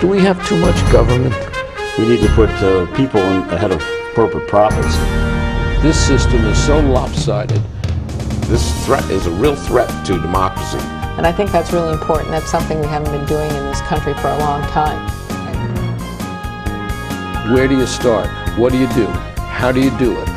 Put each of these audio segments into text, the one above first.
Do we have too much government? We need to put people ahead of corporate profits. This system is so lopsided. This threat is a real threat to democracy. And I think that's really important. That's something we haven't been doing in this country for a long time. Where do you start? What do you do? How do you do it?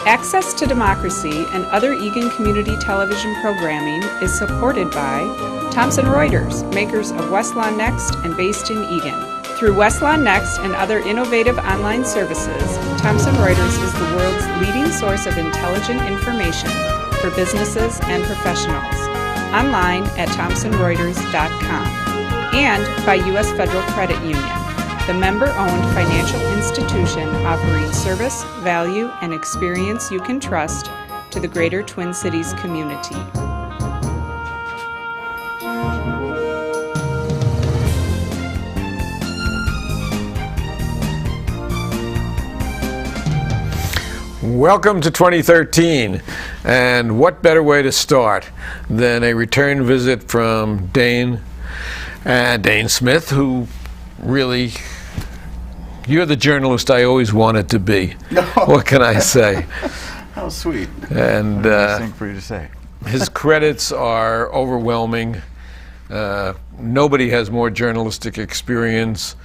Access to Democracy and other Eagan community television programming is supported by Thomson Reuters, makers of Westlaw Next and based in Eagan. Through Westlaw Next and other innovative online services, Thomson Reuters is the world's leading source of intelligent information for businesses and professionals. Online at thomsonreuters.com. And by U.S. Federal Credit Union, the member-owned financial institution offering service, value, and experience you can trust to the greater Twin Cities community. Welcome to 2013, and what better way to start than a return visit from Dane Smith, who really, you're the journalist I always wanted to be. No. What can I say? How sweet. And nice thing for you to say. His credits are overwhelming. Nobody has more journalistic experience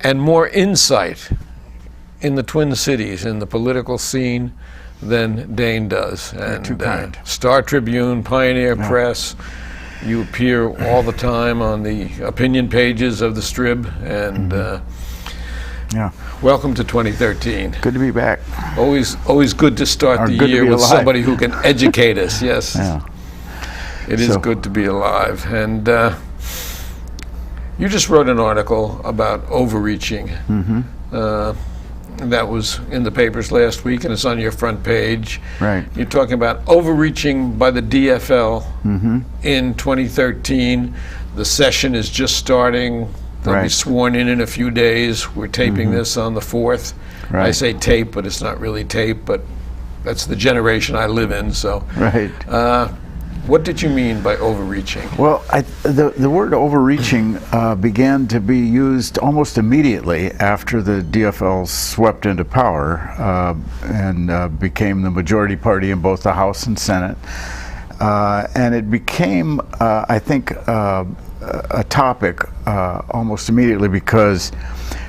and more insight in the Twin Cities, in the political scene, than Dane does. And too kind. Star Tribune, Pioneer Press, you appear all the time on the opinion pages of the Strib, and welcome to 2013. Good to be back. Always good to start the year with somebody who can educate us. Yes, it is good to be alive. And you just wrote an article about overreaching. That was in the papers last week, and it's on your front page. Right. You're talking about overreaching by the DFL in 2013. The session is just starting. They'll be sworn in a few days. We're taping this on the 4th. I say tape, but it's not really tape, but that's the generation I live in. So, what did you mean by overreaching? Well, the word overreaching began to be used almost immediately after the DFL swept into power and became the majority party in both the House and Senate. And it became, I think, a topic almost immediately because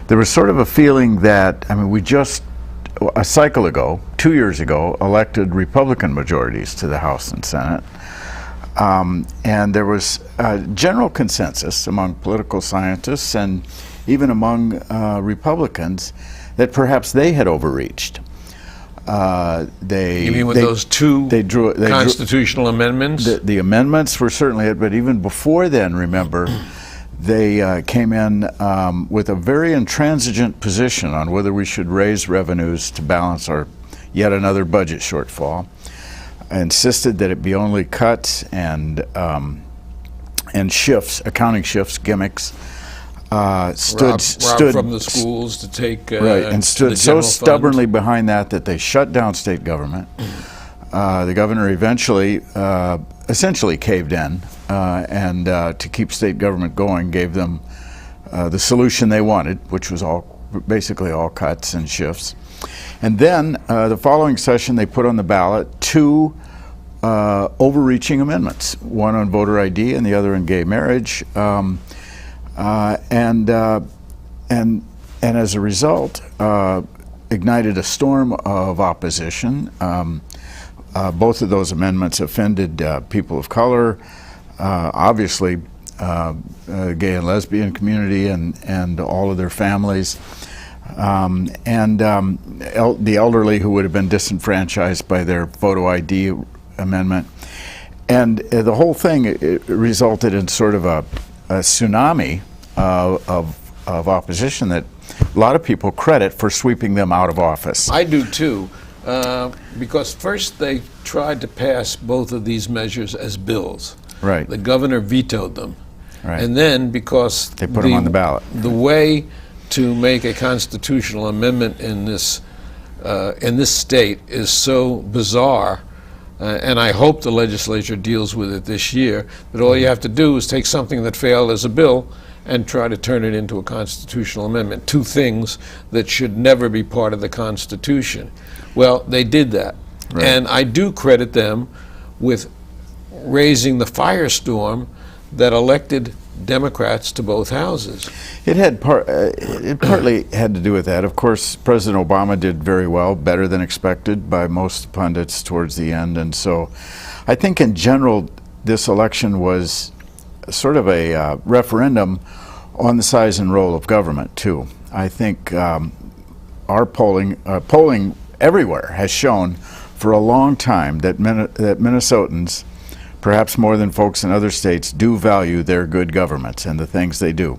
there was sort of a feeling that, I mean, we just, a cycle ago, 2 years ago, elected Republican majorities to the House and Senate. And there was a general consensus among political scientists and even among Republicans that perhaps they had overreached. You mean with those two constitutional amendments? The amendments were certainly it, but even before then, remember, they came in with a very intransigent position on whether we should raise revenues to balance our yet another budget shortfall. Insisted that it be only cuts and shifts, accounting shifts, gimmicks. Stood from the schools to take and stood so stubbornly behind that they shut down state government. The governor eventually, essentially caved in, and to keep state government going, gave them the solution they wanted, which was basically all cuts and shifts. And then the following session, they put on the ballot two overreaching amendments, one on voter ID and the other on gay marriage. And as a result, ignited a storm of opposition. Both of those amendments offended people of color, obviously gay and lesbian community and all of their families. The elderly who would have been disenfranchised by their photo ID amendment. And the whole thing it resulted in sort of a tsunami of opposition that a lot of people credit for sweeping them out of office. I do too, because first they tried to pass both of these measures as bills. Right. The governor vetoed them. Right. And then because they put them on the ballot. The way to make a constitutional amendment in this state is so bizarre, and I hope the legislature deals with it this year, that all you have to do is take something that failed as a bill and try to turn it into a constitutional amendment. Two things that should never be part of the Constitution. Well, they did that. Right. And I do credit them with raising the firestorm that elected Democrats to both houses. It partly had to do with that. Of course, President Obama did very well, better than expected by most pundits towards the end. And so I think in general, this election was sort of a referendum on the size and role of government, too. I think our polling everywhere has shown for a long time that Minnesotans, perhaps more than folks in other states, do value their good governments and the things they do.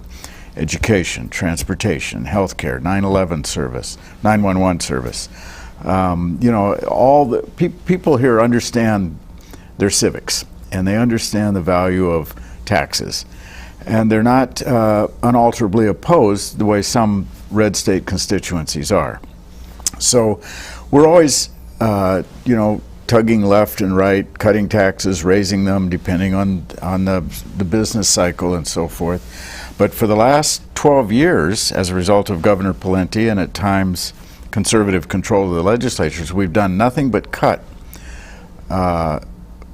Education, transportation, healthcare, 9/11 service, 911 service. All the people here understand their civics, and they understand the value of taxes. And they're not unalterably opposed the way some red state constituencies are. So we're always, tugging left and right, cutting taxes, raising them, depending on the business cycle and so forth. But for the last 12 years, as a result of Governor Pawlenty and at times conservative control of the legislatures, we've done nothing but cut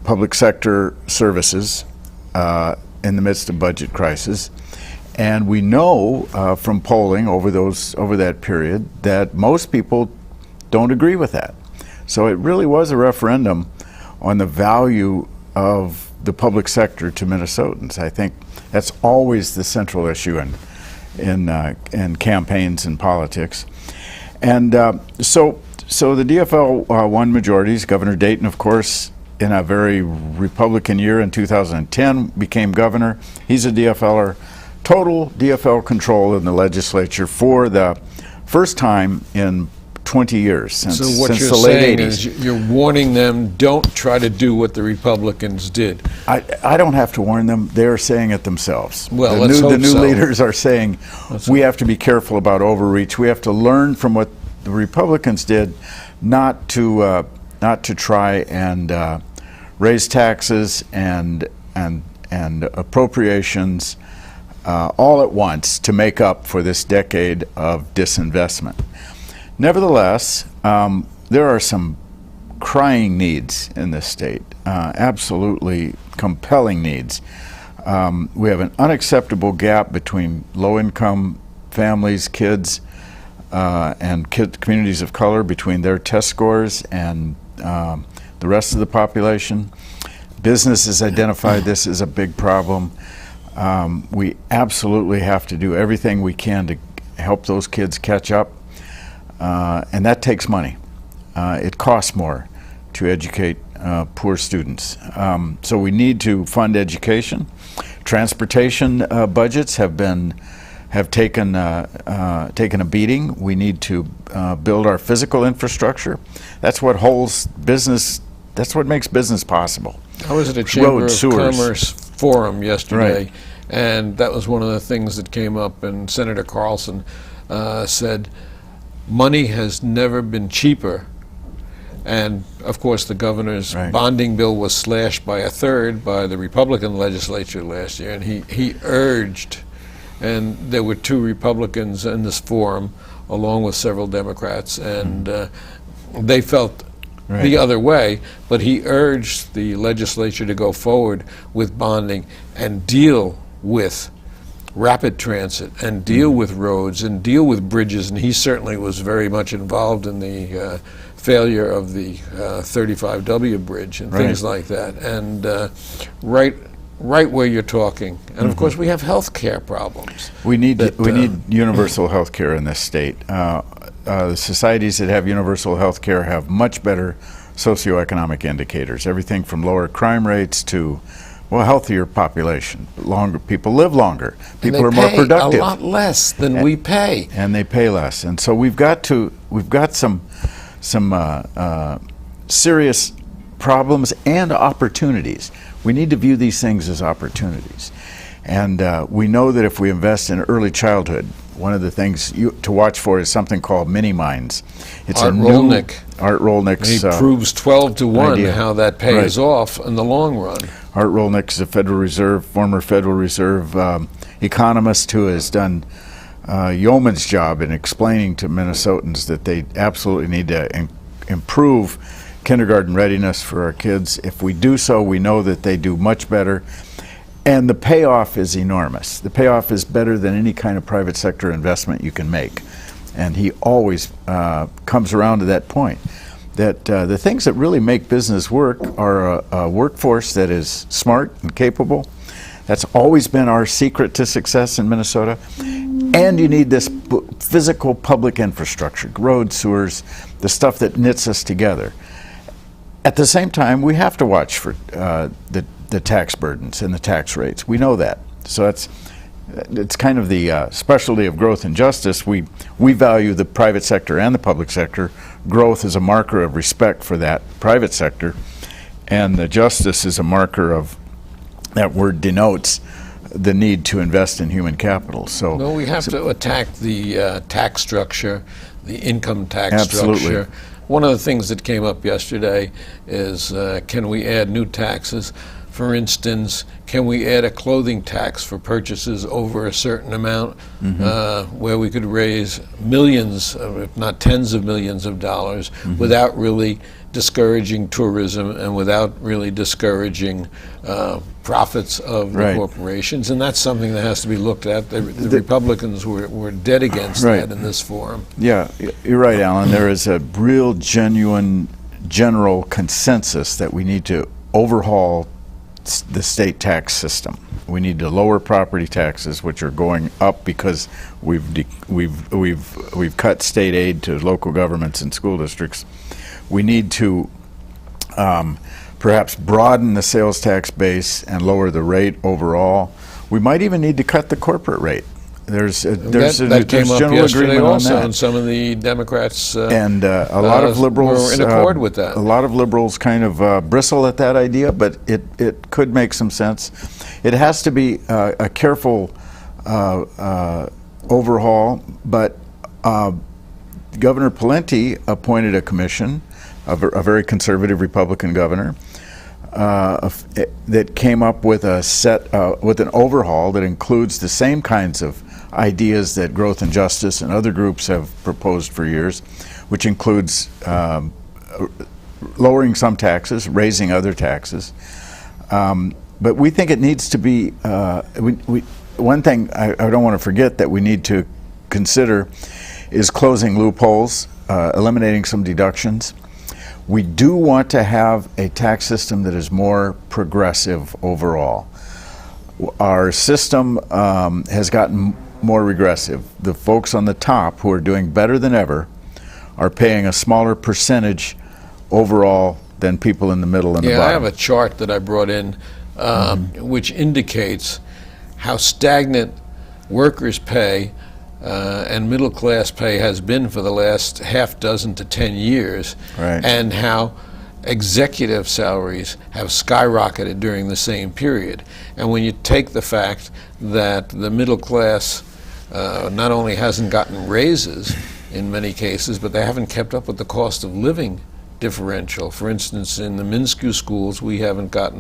public sector services in the midst of budget crisis. And we know from polling over that period that most people don't agree with that. So it really was a referendum on the value of the public sector to Minnesotans. I think that's always the central issue in campaigns and politics. And so the DFL won majorities. Governor Dayton, of course, in a very Republican year in 2010, became governor. He's a DFLer. Total DFL control in the legislature for the first time in 20 years since the late 80s. So what you're saying is you're warning them, don't try to do what the Republicans did. I don't have to warn them. They're saying it themselves. Well, the new leaders are saying we have to be careful about overreach. We have to learn from what the Republicans did, not to try and raise taxes and appropriations all at once to make up for this decade of disinvestment. Nevertheless, there are some crying needs in this state, absolutely compelling needs. We have an unacceptable gap between low-income families, kids, and communities of color, between their test scores and the rest of the population. Businesses identified this as a big problem. We absolutely have to do everything we can to help those kids catch up. And that takes money. It costs more to educate poor students. So we need to fund education. Transportation budgets have taken a beating. We need to build our physical infrastructure. That's what holds business. That's what makes business possible. I was at a Chamber of sewers. Commerce forum yesterday, Right. and that was one of the things that came up. And Senator Carlson said, money has never been cheaper. And of course, the governor's Right. bonding bill was slashed by a third by the Republican legislature last year. And he urged, and there were 2 Republicans in this forum, along with several Democrats, and they felt Right. the other way, but he urged the legislature to go forward with bonding and deal with rapid transit and deal with roads and deal with bridges. And he certainly was very much involved in the failure of the 35W bridge and things like that. And right where you're talking. And of course, we have health care problems. We need universal health care in this state. The societies that have universal health care have much better socioeconomic indicators, everything from lower crime rates to, well, healthier population. Longer people live longer. People are more productive. A lot less than we pay. And they pay less. And so we've got some serious problems and opportunities. We need to view these things as opportunities. And we know that if we invest in early childhood one of the things to watch for is something called mini mines. It's Art a new Rolnick. Art Rolnick's. He proves 12 to 1 idea. how that pays off in the long run. Art Rolnick is a former Federal Reserve economist who has done yeoman's job in explaining to Minnesotans that they absolutely need to improve kindergarten readiness for our kids. If we do so, we know that they do much better. And the payoff is enormous. The payoff is better than any kind of private sector investment you can make. And he always comes around to that point, that the things that really make business work are a workforce that is smart and capable. That's always been our secret to success in Minnesota. And you need this physical public infrastructure, roads, sewers, the stuff that knits us together. At the same time, we have to watch for the tax burdens and the tax rates. We know that. So it's kind of the specialty of growth and justice. We value the private sector and the public sector. Growth is a marker of respect for that private sector, and the justice is a marker of, that word denotes the need to invest in human capital. So no, we have to attack the tax structure, the income tax Absolutely. structure. One of the things that came up yesterday is can we add new taxes? For instance, can we add a clothing tax for purchases over a certain amount, where we could raise millions, if not tens of millions of dollars, without really discouraging tourism and without really discouraging profits of the corporations? And that's something that has to be looked at. The Republicans were dead against that in this forum. Yeah, you're right, Alan. There is a real, genuine, general consensus that we need to overhaul the state tax system. We need to lower property taxes, which are going up because we've cut state aid to local governments and school districts. We need to perhaps broaden the sales tax base and lower the rate overall. We might even need to cut the corporate rate. There's that came up general yesterday agreement on also, that. and some of the Democrats And a lot of liberals were in accord with that. A lot of liberals kind of bristle at that idea, but it could make some sense. It has to be a careful overhaul, but Governor Pawlenty appointed a commission, a very conservative Republican governor, that came up with with an overhaul that includes the same kinds of ideas that Growth and Justice and other groups have proposed for years, which includes lowering some taxes, raising other taxes. But we think it needs to be, one thing I don't want to forget that we need to consider is closing loopholes, eliminating some deductions. We do want to have a tax system that is more progressive overall. Our system has gotten more regressive. The folks on the top who are doing better than ever are paying a smaller percentage overall than people in the middle and the bottom. I have a chart that I brought in which indicates how stagnant workers' pay and middle class pay has been for the last half dozen to 10 years, and how executive salaries have skyrocketed during the same period. And when you take the fact that the middle class not only hasn't gotten raises in many cases, but they haven't kept up with the cost of living differential. For instance, in the MNSCU schools,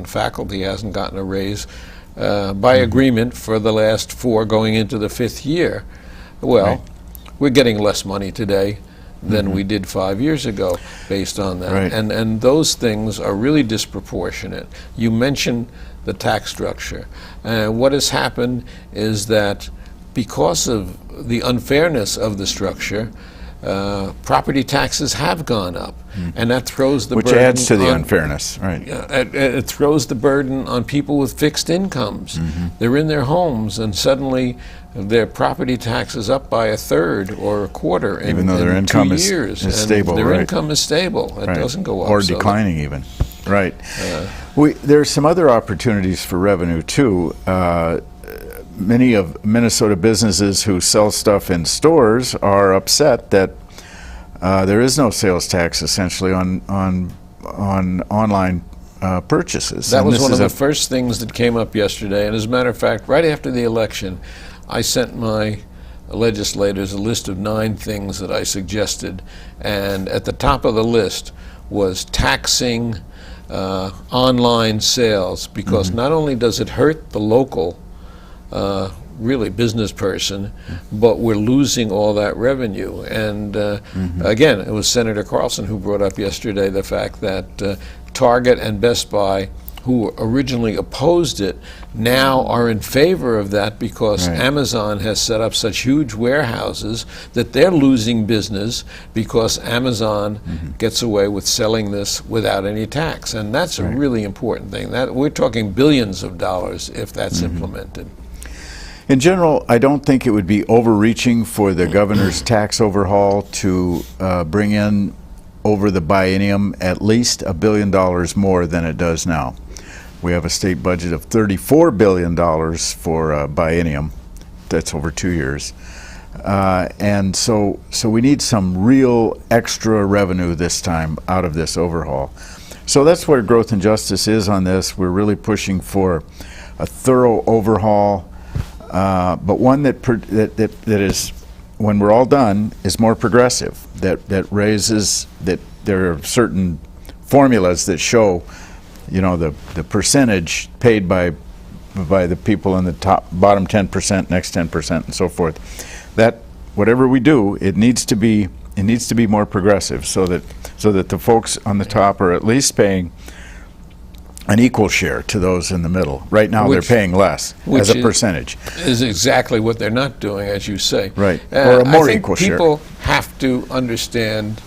faculty hasn't gotten a raise by agreement for the last 4 going into the 5th year. Well, we're getting less money today than we did 5 years ago based on that. And those things are really disproportionate. You mentioned the tax structure. What has happened is that because of the unfairness of the structure, property taxes have gone up, and that throws the burden. Which adds to the unfairness, It throws the burden on people with fixed incomes. They're in their homes, and suddenly their property tax is up by 1/3 or 1/4 in, even though their in income 2 is years. stable. Their income is stable. It doesn't go up. Or declining even. There's some other opportunities for revenue too. Many of Minnesota businesses who sell stuff in stores are upset that there is no sales tax essentially on online purchases. That was one of the first things that came up yesterday. And as a matter of fact, right after the election, I sent my legislators a list of 9 things that I suggested, and at the top of the list was taxing online sales, because not only does it hurt the local really business person, but we're losing all that revenue. And again, it was Senator Carlson who brought up yesterday the fact that Target and Best Buy, who originally opposed it, now are in favor of that, because Amazon has set up such huge warehouses that they're losing business because Amazon gets away with selling this without any tax. And that's a really important thing. That we're talking billions of dollars if that's implemented. In general, I don't think it would be overreaching for the governor's tax overhaul to bring in over the biennium at least $1 billion more than it does now. We have a state budget of $34 billion for a biennium. That's over 2 years. And so we need some real extra revenue this time out of this overhaul. So that's where Growth and Justice is on this. We're really pushing for a thorough overhaul, but one that is, when we're all done, is more progressive, that raises, that there are certain formulas that show, you know, the percentage paid by the people in the bottom 10%, next 10%, and so forth. That whatever we do, it needs to be more progressive, so that the folks on the top are at least paying an equal share to those in the middle. Right now, they're paying less as a percentage. Is exactly what they're not doing, as you say. Right, or a more equal share. I think people have to understand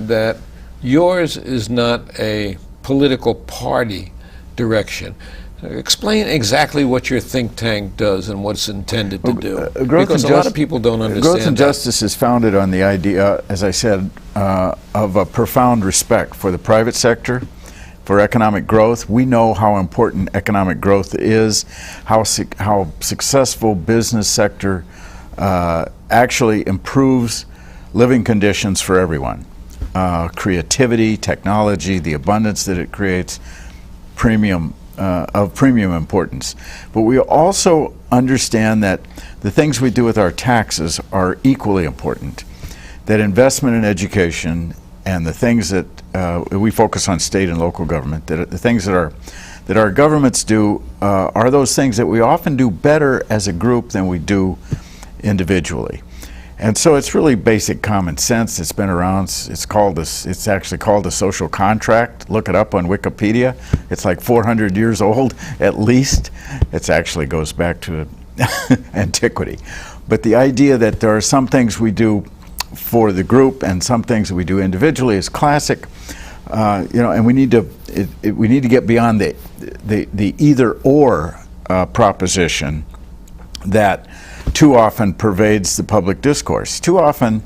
that yours is not a political party direction. Explain exactly what your think tank does and what it's intended to do. Because a lot of people don't understand Growth and Justice is founded on the idea, as I said, of a profound respect for the private sector, for economic growth. We know how important economic growth is, how successful business sector actually improves living conditions for everyone. Creativity, technology, the abundance that it creates, of premium importance. But we also understand that the things we do with our taxes are equally important. That investment in education and the things that we focus on state and local government, that the things that our governments do are those things that we often do better as a group than we do individually. And so it's really basic common sense. It's been around. It's actually called a social contract. Look it up on Wikipedia. It's like 400 years old at least. It actually goes back to antiquity. But the idea that there are some things we do for the group and some things that we do individually is classic. And we need to get beyond the either or proposition that too often pervades the public discourse. Too often,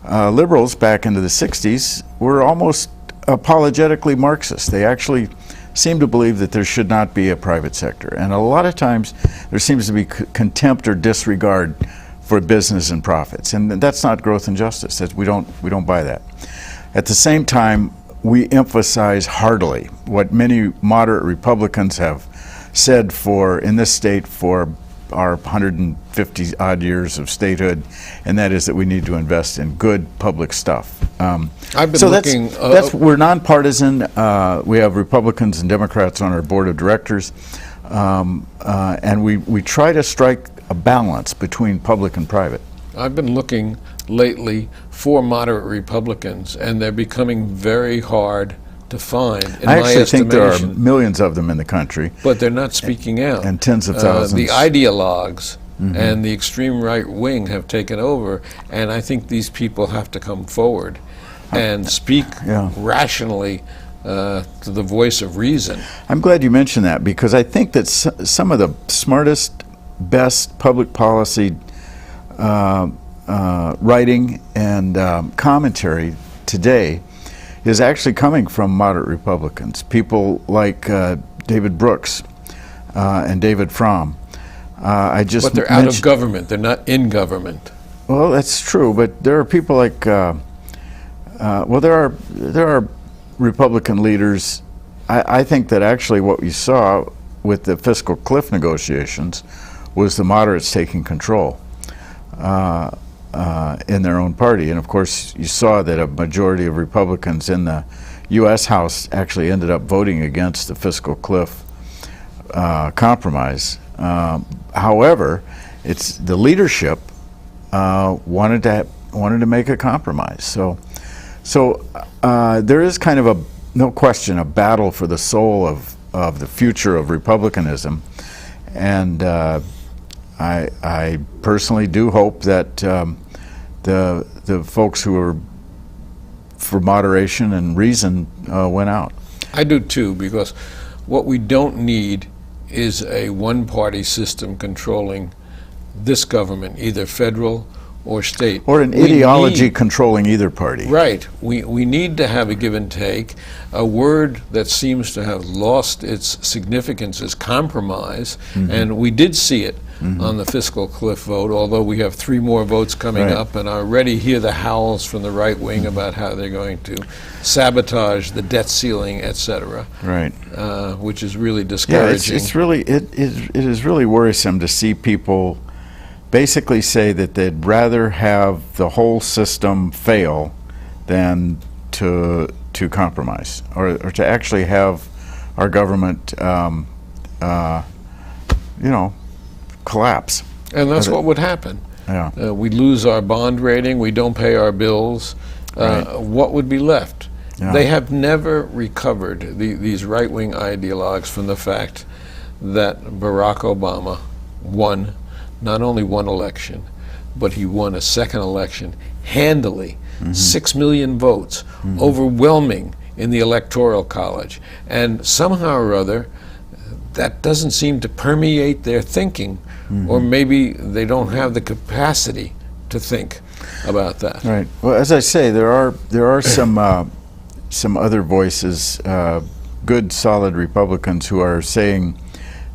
liberals back into the 60s were almost apologetically Marxist. They actually seem to believe that there should not be a private sector. And a lot of times, there seems to be contempt or disregard for business and profits. And that's not growth and justice. We don't buy that. At the same time, we emphasize heartily what many moderate Republicans have said in this state for our 150 odd years of statehood, and that is that we need to invest in good public stuff. I've been looking. We're nonpartisan. We have Republicans and Democrats on our board of directors, and we try to strike a balance between public and private. I've been looking lately for moderate Republicans, and they're becoming very hard to find, in my I actually think there are estimation. millions of them in the country. But they're not speaking out. And tens of thousands. The ideologues and the extreme right wing have taken over, and I think these people have to come forward and speak rationally to the voice of reason. I'm glad you mentioned that, because I think that some of the smartest, best public policy writing and commentary today is actually coming from moderate Republicans. People like David Brooks and David Fromm. But they're out of government. They're not in government. Well, that's true. But there are people like, there are Republican leaders. I think that actually what we saw with the fiscal cliff negotiations was the moderates taking control. in their own party. And of course, you saw that a majority of Republicans in the U.S. House actually ended up voting against the fiscal cliff compromise. However, it's the leadership wanted to make a compromise. So there is kind of no question, a battle for the soul of the future of Republicanism, and I personally do hope that the folks who are for moderation and reason went out. I do too, because what we don't need is a one-party system controlling this government, either federal or state. Or an ideology controlling either party. Right. We need to have a give and take. A word that seems to have lost its significance is compromise, and we did see it on the fiscal cliff vote, although we have 3 more votes coming up, and I already hear the howls from the right wing about how they're going to sabotage the debt ceiling, etc. Right. Which is really discouraging. Yeah, it is really worrisome to see people basically say that they'd rather have the whole system fail than to compromise, or to actually have our government collapse. And that's what would happen. Yeah. We lose our bond rating, we don't pay our bills. What would be left? Yeah. They have never recovered, these right-wing ideologues, from the fact that Barack Obama won not only one election, but he won a second election handily, 6 million votes, overwhelming in the Electoral College. And somehow or other, that doesn't seem to permeate their thinking, or maybe they don't have the capacity to think about that. Right. Well, as I say, there are some other voices, good, solid Republicans, who are saying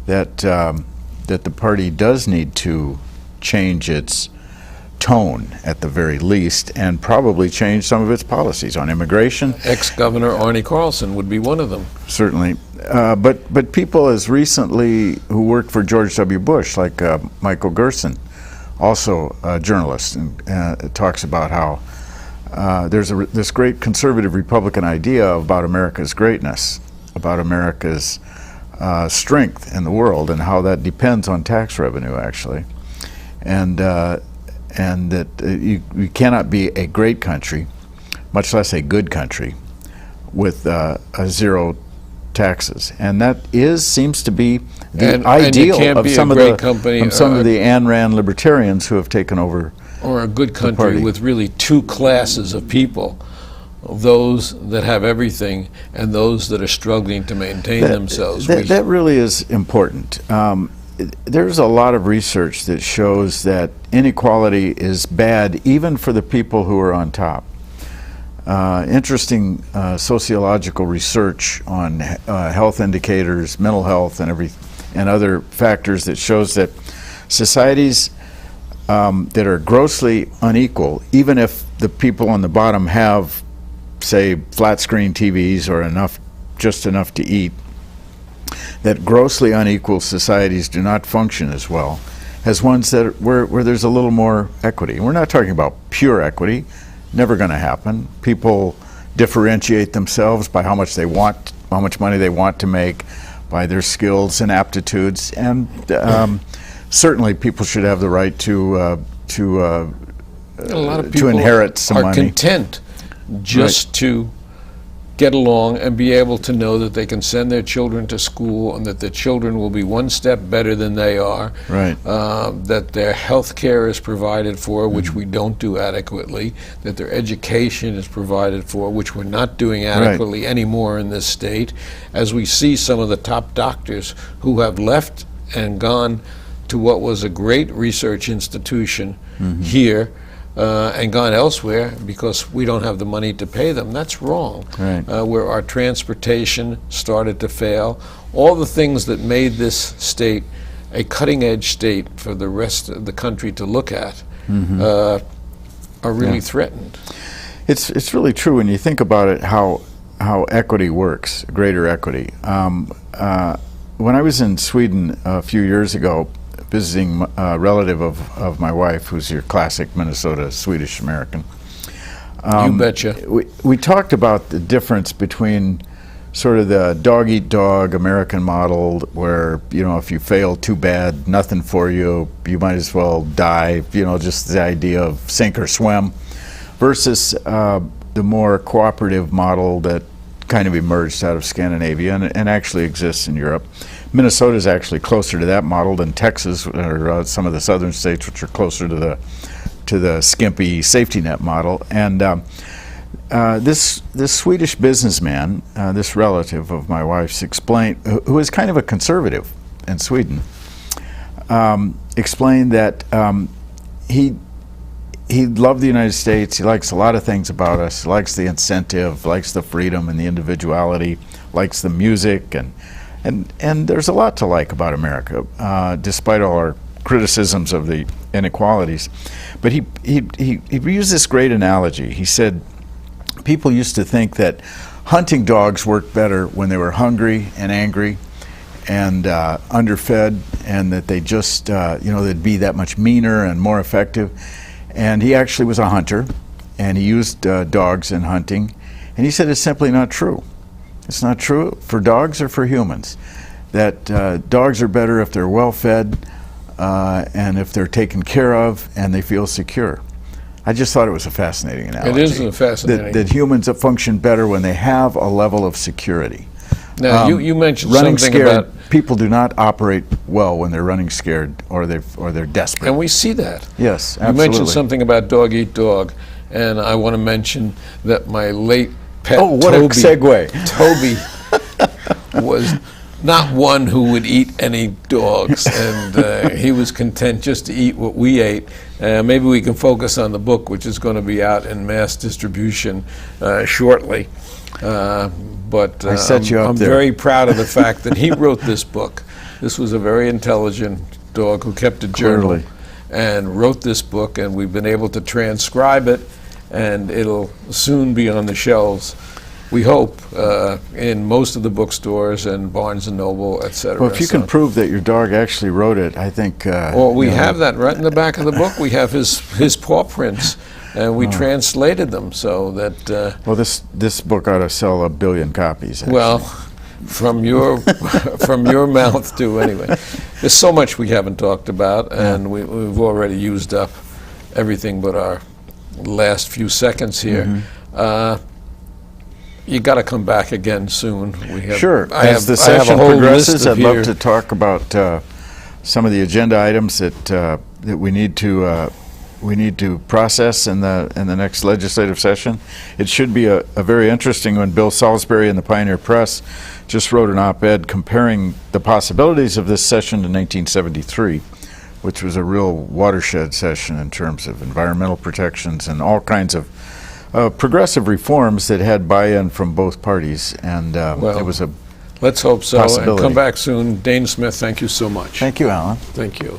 that that the party does need to change its tone at the very least, and probably change some of its policies on immigration. Ex-Governor Arnie Carlson would be one of them. Certainly. But people as recently who worked for George W. Bush, like Michael Gerson, also a journalist, and talks about how there's this great conservative Republican idea about America's greatness, about America's strength in the world, and how that depends on tax revenue, actually, and that you cannot be a great country, much less a good country, with zero taxes, and that seems to be the ideal of some of the Ayn Rand libertarians who have taken over. Or a good country with really 2 classes of people: those that have everything and those that are struggling to maintain themselves. That really is important. There's a lot of research that shows that inequality is bad even for the people who are on top. Interesting sociological research on health indicators, mental health, and other factors that shows that societies that are grossly unequal, even if the people on the bottom have, say, flat screen TVs or just enough to eat, that grossly unequal societies do not function as well as ones where there's a little more equity. We're not talking about pure equity. Never going to happen. People differentiate themselves by how much money they want to make, by their skills and aptitudes, and certainly people should have the right to a lot of people inherit some money. Are content just to get along and be able to know that they can send their children to school, and that their children will be one step better than they are. Right. That their health care is provided for, which we don't do adequately. That their education is provided for, which we're not doing adequately anymore in this state. As we see some of the top doctors who have left and gone to what was a great research institution here, and gone elsewhere because we don't have the money to pay them. That's wrong. Right. Where our transportation started to fail. All the things that made this state a cutting-edge state for the rest of the country to look at are really threatened. It's really true when you think about it, how equity works, greater equity. When I was in Sweden a few years ago, visiting relative of my wife, who's your classic Minnesota Swedish American. You betcha. We talked about the difference between sort of the dog-eat-dog American model, where, you know, if you fail, too bad, nothing for you, you might as well die, you know, just the idea of sink or swim, versus the more cooperative model that kind of emerged out of Scandinavia and actually exists in Europe. Minnesota is actually closer to that model than Texas or some of the southern states, which are closer to the skimpy safety net model. And this Swedish businessman, this relative of my wife's, who is kind of a conservative in Sweden, explained that he loved the United States. He likes a lot of things about us. He likes the incentive, likes the freedom and the individuality, likes the music, and there's a lot to like about America, despite all our criticisms of the inequalities. But he used this great analogy. He said people used to think that hunting dogs worked better when they were hungry and angry and underfed, and that they just, you know, they'd be that much meaner and more effective. And he actually was a hunter, and he used dogs in hunting. And he said it's simply not true. It's not true for dogs or for humans. That dogs are better if they're well fed and if they're taken care of and they feel secure. I just thought it was a fascinating analogy. It is a fascinating. That humans function better when they have a level of security. Now, you mentioned running something scared, about people do not operate well when they're running scared or they're desperate. and we see that. Yes, You absolutely. mentioned something about dog eat dog, and I want to mention that my late pet Oh, what Toby, a segue. Toby was not one who would eat any dogs, and he was content just to eat what we ate. Maybe we can focus on the book, which is going to be out in mass distribution shortly. But I set you up I'm there. very proud of the fact that he wrote this book. This was a very intelligent dog who kept a journal Clearly. and wrote this book, and we've been able to transcribe it, and it'll soon be on the shelves, we hope, in most of the bookstores and Barnes & Noble, etc. Well, if you can prove that your dog actually wrote it, I think... Well, we you know, have that right in the back of the book. We have his paw prints, and we translated them so that... Well, this book ought to sell 1 billion copies. Actually. Well, from your mouth too. Anyway, there's so much we haven't talked about, and we've already used up everything but our last few seconds here. You got to come back again soon. We have, Sure. I As have, the I have a session whole progresses, list of I'd love here. to talk about some of the agenda items that we need to process in the next legislative session. It should be a very interesting one. Bill Salisbury in the Pioneer Press just wrote an op-ed comparing the possibilities of this session to 1973, which was a real watershed session in terms of environmental protections and all kinds of progressive reforms that had buy-in from both parties, and it was a Let's hope so. And possibility. come back soon. Dane Smith, thank you so much. Thank you, Alan. Thank you.